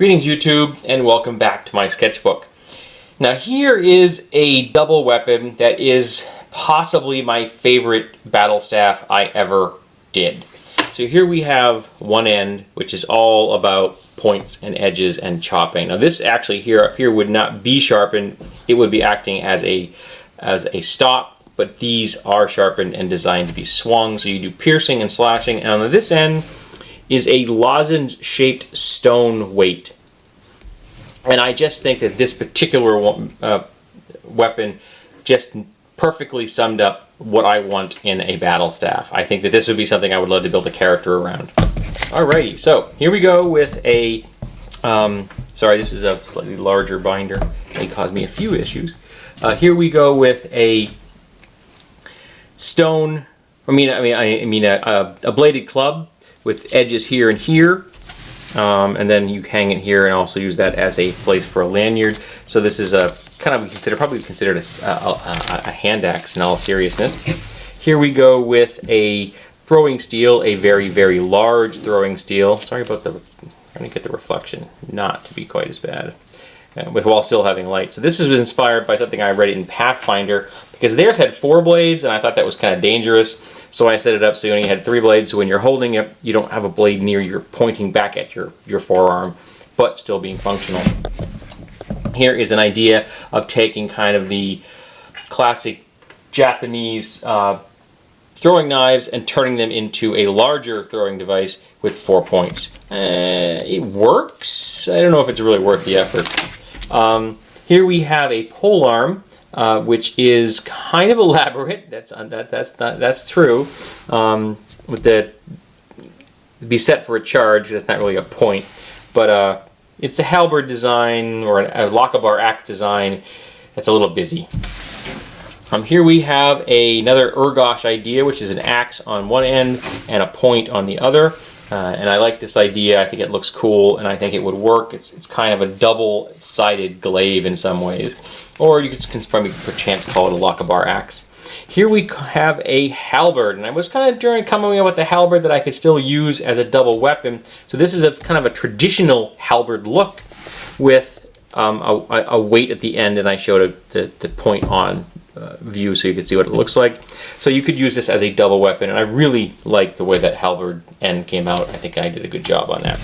Greetings YouTube, and welcome back to my sketchbook. Now here is a double weapon that is possibly my favorite battle staff I ever did. So here we have one end, which is all about points and edges and chopping. Now this actually here would not be sharpened, it would be acting as a stop, but these are sharpened and designed to be swung, so you do piercing and slashing. And on this end is a lozenge-shaped stone weight. And I just think that this particular weapon just perfectly summed up what I want in a battle staff. I think that this would be something I would love to build a character around. Alrighty, so here we go with a, sorry, this is a slightly larger binder. It may cause me a few issues. Here we go with a stone, a bladed club with edges here and here. And then you hang it here and also use that as a place for a lanyard. So this is a kind of probably considered a hand axe in all seriousness. Here we go with a throwing steel, a very, very large throwing steel. Sorry about trying to get the reflection not to be quite as bad, while still having light. So this was inspired by something I read in Pathfinder, because theirs had 4 blades, and I thought that was kind of dangerous. So I set it up so you only had 3 blades, so when you're holding it, you don't have a blade near you pointing back at your forearm, but still being functional. Here is an idea of taking kind of the classic Japanese throwing knives and turning them into a larger throwing device with 4 points. It works. I don't know if it's really worth the effort. Here we have a pole arm, which is kind of elaborate. That's true. With the be set for a charge, that's not really a point, but it's a halberd design or a Lochabar axe design. That's a little busy. Here we have another Urgosh idea, which is an axe on one end and a point on the other. And I like this idea. I think it looks cool, and I think it would work. It's kind of a double-sided glaive in some ways. Or you could probably perchance call it a Lochabar axe. Here we have a halberd, and I was kind of coming up with a halberd that I could still use as a double weapon. So this is kind of a traditional halberd look with a weight at the end, and I showed the point on view so you could see what it looks like. So you could use this as a double weapon, and I really like the way that halberd end came out. I think I did a good job on that.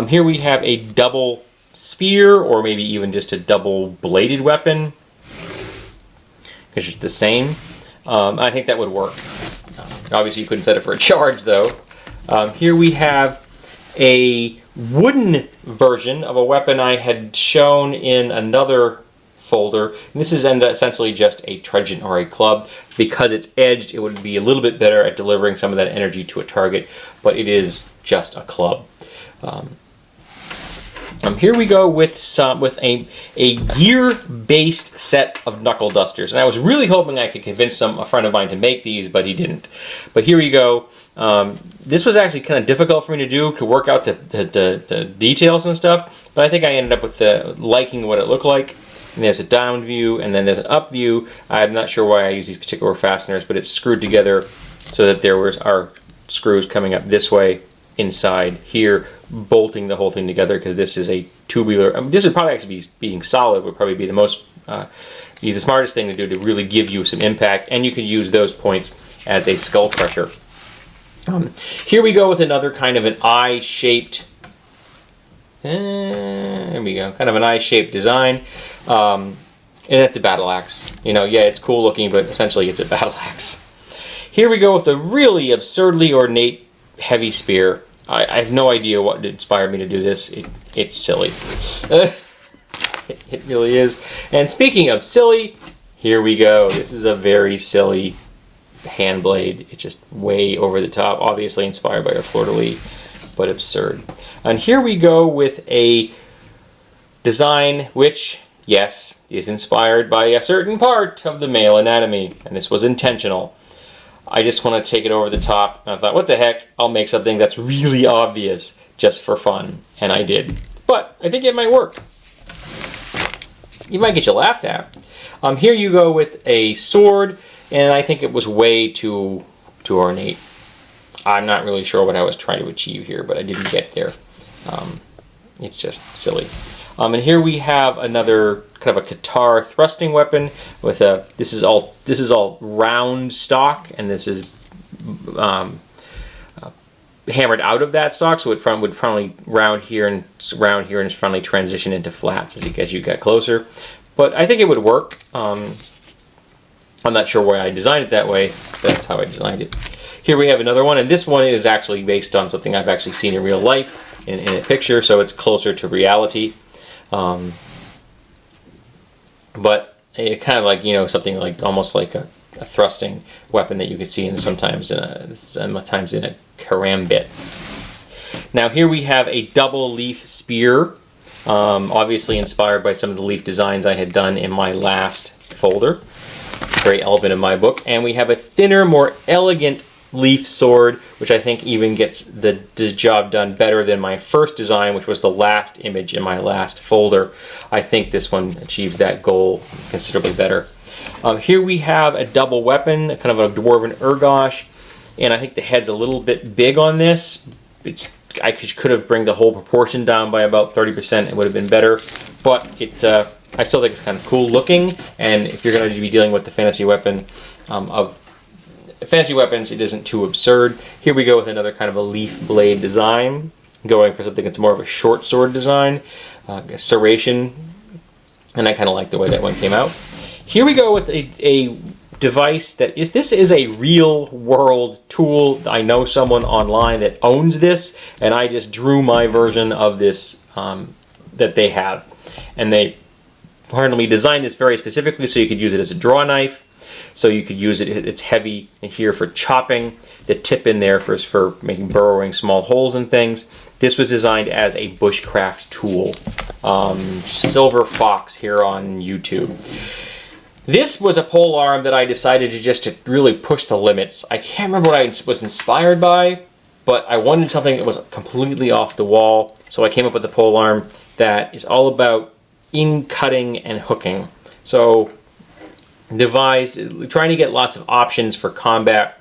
Here we have a double spear, or maybe even just a double bladed weapon. It's just the same. I think that would work. Obviously you couldn't set it for a charge though. Here we have a wooden version of a weapon I had shown in another folder. And this is essentially just a truncheon or a club. Because it's edged, it would be a little bit better at delivering some of that energy to a target, but it is just a club. Here we go with a gear-based set of knuckle dusters, and I was really hoping I could convince a friend of mine to make these, but he didn't. But here we go. This was actually kind of difficult for me to do, to work out the details and stuff, but I think I ended up with liking what it looked like. And there's a down view, and then there's an up view. I'm not sure why I use these particular fasteners, but it's screwed together so that there are screws coming up this way inside here, bolting the whole thing together, because this is a tubular. This would probably actually be being solid would probably be the smartest thing to do to really give you some impact, and you could use those points as a skull crusher. Here we go with another kind of an eye-shaped. There we go, kind of an eye-shaped design, and it's a battle axe. Yeah, it's cool looking, but essentially it's a battle axe. Here we go with a really absurdly ornate heavy spear. I have no idea what inspired me to do this. It's silly. It really is. And speaking of silly, here we go. This is a very silly hand blade. It's just way over the top. Obviously inspired by our fleur-de-lis, but absurd. And here we go with a design which, yes, is inspired by a certain part of the male anatomy, and this was intentional. I just want to take it over the top, and I thought, what the heck, I'll make something that's really obvious just for fun, and I did. But I think it might work. It might get you laughed at. Here you go with a sword, and I think it was way too ornate. I'm not really sure what I was trying to achieve here, but I didn't get there. It's just silly. And here we have another kind of a Qatar thrusting weapon with a. This is all round stock, and this is hammered out of that stock, so it would finally round here and finally transition into flats as you get closer. But I think it would work. I'm not sure why I designed it that way. That's how I designed it. Here we have another one, and this one is actually based on something I've actually seen in real life in a picture, so it's closer to reality. But it kind of like, something like almost like a thrusting weapon that you could see sometimes in a karambit. Now here we have a double leaf spear, obviously inspired by some of the leaf designs I had done in my last folder. Very elegant in my book. And we have a thinner, more elegant leaf sword, which I think even gets the job done better than my first design, which was the last image in my last folder. I think this one achieves that goal considerably better. Here we have a double weapon, kind of a Dwarven Urgosh, and I think the head's a little bit big on this. I could have bring the whole proportion down by about 30%. It would have been better, but I still think it's kind of cool looking. And if you're going to be dealing with the fantasy weapon of fantasy weapons, it isn't too absurd. Here we go with another kind of a leaf blade design, going for something that's more of a short sword design, a serration, and I kind of like the way that one came out. Here we go with a device this is a real world tool. I know someone online that owns this, and I just drew my version of this that they have, and they apparently designed this very specifically so you could use it as a draw knife. So you could use it. It's heavy in here for chopping. The tip in there for making burrowing small holes and things. This was designed as a bushcraft tool. Silver Fox here on YouTube. This was a pole arm that I decided to really push the limits. I can't remember what I was inspired by, but I wanted something that was completely off the wall. So I came up with a pole arm that is all about in-cutting and hooking. So devised, trying to get lots of options for combat,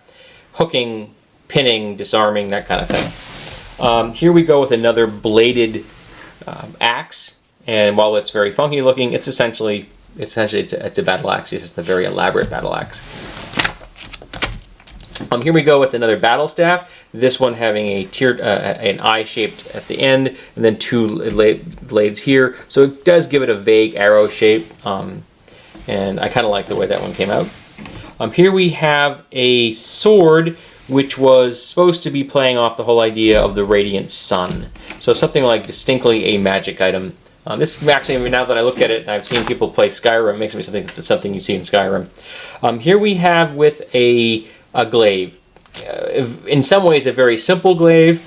hooking, pinning, disarming, that kind of thing. Here we go with another bladed axe, and while it's very funky looking, it's essentially it's a battle axe. It's just a very elaborate battle axe. Here we go with another battle staff. This one having an eye shaped at the end, and then two blades here. So it does give it a vague arrow shape, and I kind of like the way that one came out. Here we have a sword, which was supposed to be playing off the whole idea of the radiant sun. So something like distinctly a magic item. This actually, now that I look at it, and I've seen people play Skyrim, makes me something you see in Skyrim. Here we have with a glaive. In some ways, a very simple glaive.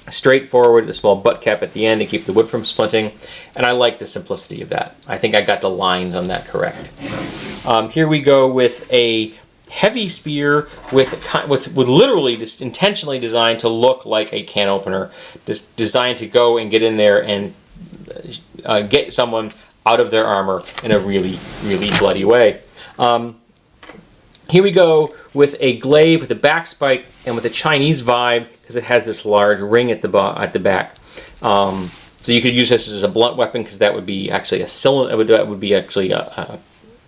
Straightforward, a small butt cap at the end to keep the wood from splinting, and I like the simplicity of that. I think I got the lines on that correct. Here we go with a heavy spear with literally just intentionally designed to look like a can opener, just designed to go and get in there and get someone out of their armor in a really, really bloody way. Here we go with a glaive with a back spike and with a Chinese vibe because it has this large ring at the back. So you could use this as a blunt weapon because that would be actually a cylinder. That would be actually a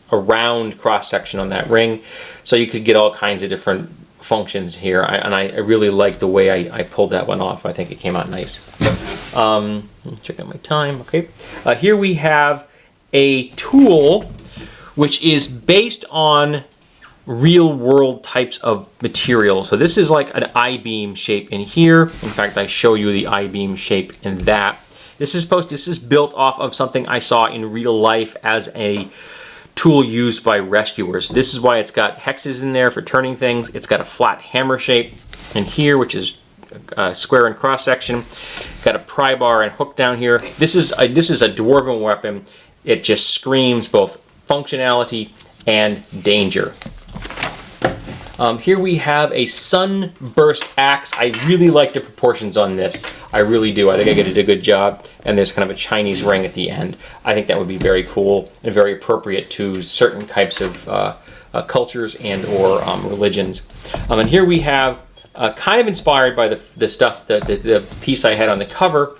round cross section on that ring. So you could get all kinds of different functions here. And I really like the way I pulled that one off. I think it came out nice. Check out my time. Okay. Here we have a tool which is based on real world types of material. So this is like an I-beam shape in here. In fact, I show you the I-beam shape in that. This is built off of something I saw in real life as a tool used by rescuers. This is why it's got hexes in there for turning things. It's got a flat hammer shape in here, which is square in cross section. Got a pry bar and hook down here. This is a dwarven weapon. It just screams both functionality and danger. Here we have a sunburst axe. I really like the proportions on this. I really do. I think I did a good job. And there's kind of a Chinese ring at the end. I think that would be very cool and very appropriate to certain types of cultures and or religions. And here we have, kind of inspired by the stuff, the piece I had on the cover,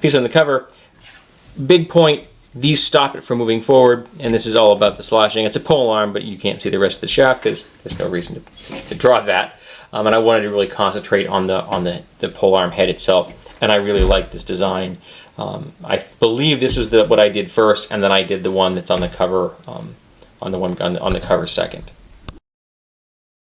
piece on the cover. Big point, these stop it from moving forward, and this is all about the slashing. It's a pole arm, but you can't see the rest of the shaft because there's no reason to draw that. And I wanted to really concentrate on the pole arm head itself, and I really like this design. I believe this was what I did first, and then I did the one that's on the cover, on the cover second.